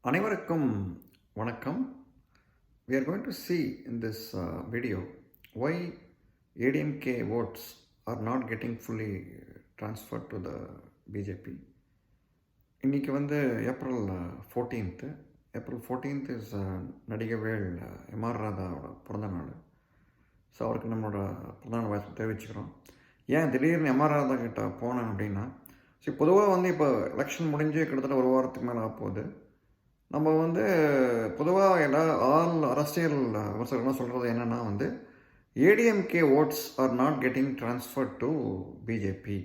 அனைவருக்கும் வணக்கம். We are going to see in this video why ADMK votes are not getting fully transferred to the BJP. இன்னைக்கு April 14th. April 14th is நடிகவேள் M R ராதாவோட பிறந்த நாள். So அவருக்கு நம்மளோட பிறந்தநாள் வாழ்த்து தெரிவிச்சுக்கிறோம். ஏன் திடீர்னு எம்ஆர் ராதா கிட்ட போனேன் அப்படின்னா, ஸோ பொதுவாக இப்போ எலெக்ஷன் முடிஞ்சு கிட்டத்தட்ட ஒரு வாரத்துக்கு மேலே ஆகுது. நம்ம பொதுவாக ஆல் அரசியல் விமர்சகர்கள்லாம் சொல்கிறது என்னென்னா ADMK votes are not getting transferred to BJP,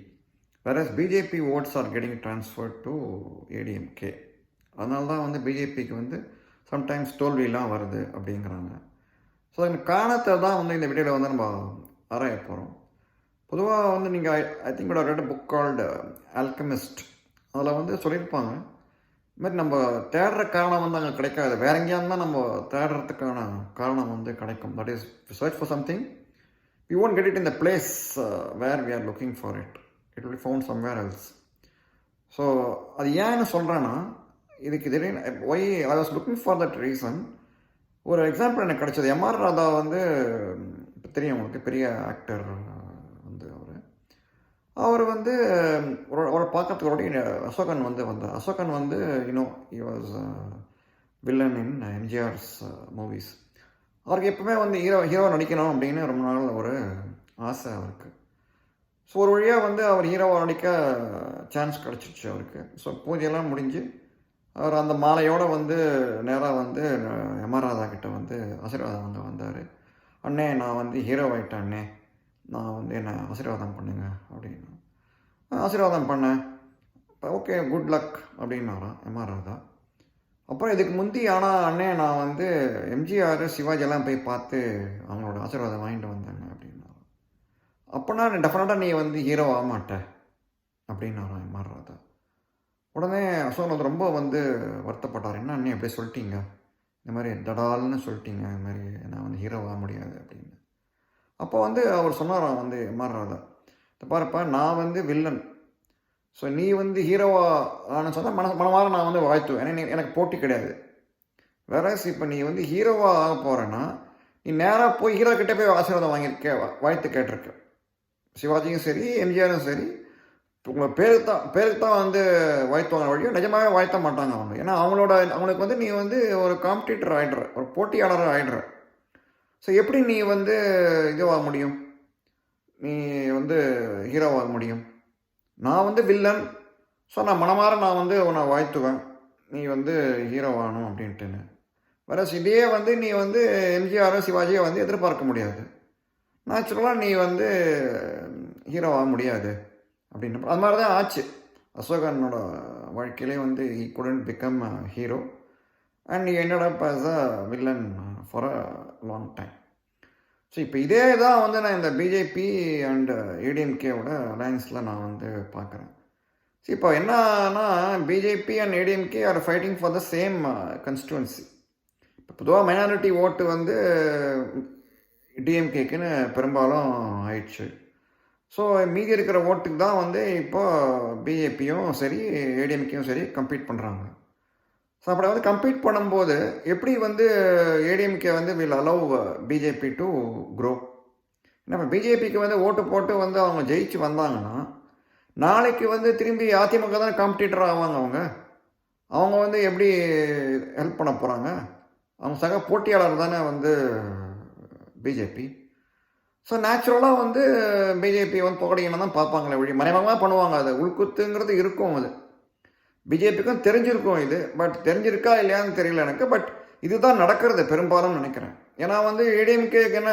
whereas BJP votes are getting transferred to ADMK. அதனால தான் பிஜேபிக்கு சம்டைம்ஸ் தோல்வியெலாம் வருது அப்படிங்கிறாங்க. ஸோ இந்த காரணத்தை தான் இந்த வீடியோவில் நம்ம ஆராய போகிறோம். பொதுவாக நீங்கள் I think red book called alchemist, அதில் சொல்லியிருப்பாங்க, இது மாதிரி நம்ம தேடுற காரணம் அங்கே கிடைக்காது, வேற எங்கேயாவது தான் நம்ம தேடுறதுக்கான காரணம் கிடைக்கும். That is search for something, we won't get it in the place where we are looking for it, it will found somewhere else. So அது ஏன்னு சொல்கிறேன்னா, இதுக்கு திடீர்னு why I was looking for that reason. ஒரு example எனக்கு கிடைச்சது. MR Radha இப்போ தெரியும் உங்களுக்கு, பெரிய ஆக்டர். அவர் ஒரு பார்க்கறதுக்கு அசோகன் வந்தார். Ashokan he was villain in MGR's movies. அவருக்கு எப்பவுமே ஹீரோ நடிக்கணும் அப்படின்னு ரொம்ப நாள் ஒரு ஆசை அவருக்கு. ஸோ ஒரு வழியாக அவர் ஹீரோவாக நடிக்க சான்ஸ் கிடச்சிச்சு அவருக்கு. ஸோ பூஜையெல்லாம் முடிஞ்சு அவர் அந்த மாலையோடு நேராக எம்ஆர் ராதா கிட்ட ஆசீர்வாதம் வந்தார். அண்ணே, நான் ஹீரோ ஆகிட்டேன் அண்ணே, நான் என்னை ஆசீர்வாதம் பண்ணுங்க அப்படின்னு. ஆசீர்வாதம் பண்ணேன். ஓகே, குட் லக் அப்படின்னாராம் எம்ஆர் ராதா. அப்புறம் இதுக்கு முந்தி ஆனால் அண்ணே, நான் எம்ஜிஆர் சிவாஜியெல்லாம் போய் பார்த்து அவங்களோட ஆசீர்வாதம் வாங்கிட்டு வந்தேங்க அப்படின்னாராம். அப்போனா டெஃபினட்டாக நீ ஹீரோ ஆக மாட்ட அப்படின்னாராம் எம்ஆர் ராதா. உடனே அசோகன் ரொம்ப வருத்தப்பட்டார். என்ன அண்ணே அப்படியே சொல்லிட்டீங்க, இந்த மாதிரி தடால்னு சொல்லிட்டீங்க, இந்த மாதிரி நான் ஹீரோ ஆக முடியாது அப்படின்னு. அப்போ அவர் சொன்னாராம் எம்ஆர் ராதா, பாருப்பா, நான் வில்லன். ஸோ நீ ஹீரோவா ஆன சொன்னால் மனமார நான் வாழ்த்துவேன், ஏன்னா எனக்கு போட்டி கிடையாது. வேற இப்போ நீ ஹீரோவாக ஆக போகிறேன்னா, நீ நேராக போய் ஹீரோ கிட்டே போய் ஆசீர்வாதம் வாங்கியிருக்க, வாழ்த்து கேட்டிருக்க. சிவாஜியும் சரி, எம்ஜிஆரும் சரி, உங்களை பேருக்கு தான் வாழ்த்துவாங்க வழியும் நிஜமாகவே வாழ்த்த மாட்டாங்க அவங்க. ஏன்னா அவங்களுக்கு நீ ஒரு காம்படிட்டர் ஆகிடுற, ஒரு போட்டியாளராக ஆகிடுற. ஸோ எப்படி நீ இதுவாக முடியும், நீ ஹீரோவாக முடியும்? நான் வில்லன். ஸோ நான் மனமாற நான் உன்னை வாழ்த்துவேன், நீ ஹீரோவாகணும் அப்படின்ட்டுன்னு. வேற இதே நீ எம்ஜிஆரோ சிவாஜியோ எதிர்பார்க்க முடியாது. நேச்சுரலாக நீ ஹீரோவாக முடியாது அப்படின்னு. அது மாதிரி தான் ஆச்சு அசோகனோட வாழ்க்கையிலே. He couldn't become hero and he ended up as a villain for a long time. So இப்போ இதே தான் நான் இந்த பிஜேபி அண்ட் ஏடிஎம்கேவோட அலையன்ஸில் நான் பார்க்குறேன். ஸோ இப்போ என்னன்னா, BJP and ADMK are fighting for the same constituency. இப்போ பொதுவாக மைனாரிட்டி ஓட்டு டிஎம்கேக்குன்னு பெரும்பாலும் ஆயிடுச்சு. ஸோ மீதி இருக்கிற ஓட்டுக்கு தான் இப்போ பிஜேபியும் சரி ஏடிஎம்கேயும் சரி கம்பீட் பண்ணுறாங்க. ஸோ அப்படி கம்பீட் பண்ணும்போது எப்படி ADMK will allow BJP to grow. நம்ம பிஜேபிக்கு ஓட்டு போட்டு அவங்க ஜெயிச்சு வந்தாங்கன்னா, நாளைக்கு திரும்பி அதிமுக தான் காம்படிட்டர் ஆவாங்க. அவங்க எப்படி ஹெல்ப் பண்ண போகிறாங்க? அவங்க சக போட்டியாளர் தானே பிஜேபி. ஸோ நேச்சுரலாக பிஜேபி புகடிங்கன்னா தான் பார்ப்பாங்களே வழி, மறைமுகமாக பண்ணுவாங்க. அது உள்குத்துங்கிறது இருக்கும். அது பிஜேபிக்கும் தெரிஞ்சிருக்கும் இது, பட் தெரிஞ்சிருக்கா இல்லையான்னு தெரியல எனக்கு. பட் இதுதான் நடக்கிறது பெரும்பாலும் நினைக்கிறேன். ஏன்னா ஏடிஎம்கேக்கு என்ன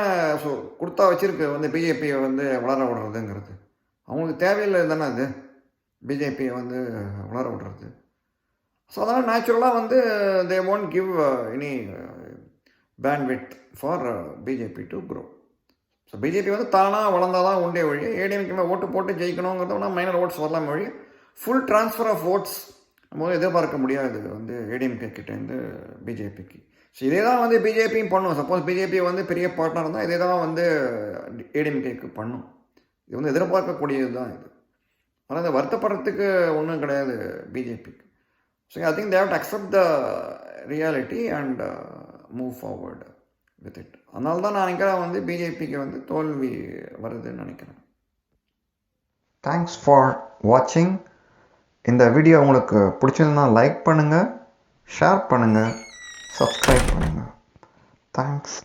கொடுத்தா வச்சிருக்கு பிஜேபியை வளர விடுறதுங்கிறது. அவங்களுக்கு தேவையில்லை தானே அது, பிஜேபியை வளர விடுறது. ஸோ அதனால் நேச்சுரலாக they won't give any bandwidth for BJP to grow. So BJP தானாக வளர்ந்தால் தான் உண்டே வழி. ஏடிஎம்கே ஓட்டு போட்டு ஜெயிக்கணுங்கிறத மைனர் ஓட்ஸ் வரலாம் வழி. ஃபுல் ட்ரான்ஸ்ஃபர் ஆஃப் ஓட்ஸ் நம்ம எதிர்பார்க்க முடியாது ஏடிஎம்கே கிட்டேருந்து பிஜேபிக்கு. ஸோ இதே தான் பிஜேபியும் பண்ணும். சப்போஸ் பிஜேபி பெரிய பார்ட்னர் இருந்தால் இதே தான் ஏடிஎம்கேக்கு பண்ணும். இது எதிர்பார்க்கக்கூடியது தான் இது. ஆனால் வருத்தப்படுறதுக்கு ஒன்றும் கிடையாது பிஜேபிக்கு. So I think they have to accept the reality and move forward with it. அதனால தான் நான் நினைக்கிறேன் வந்து பிஜேபிக்கு வந்து தோல்வி வருதுன்னு நினைக்கிறேன். தேங்க்ஸ் ஃபார் வாட்சிங். இந்த வீடியோ உங்களுக்கு பிடிச்சிருந்தா லைக் பண்ணுங்கள், ஷேர் பண்ணுங்கள், சப்ஸ்கிரைப் பண்ணுங்கள். தேங்க்ஸ்.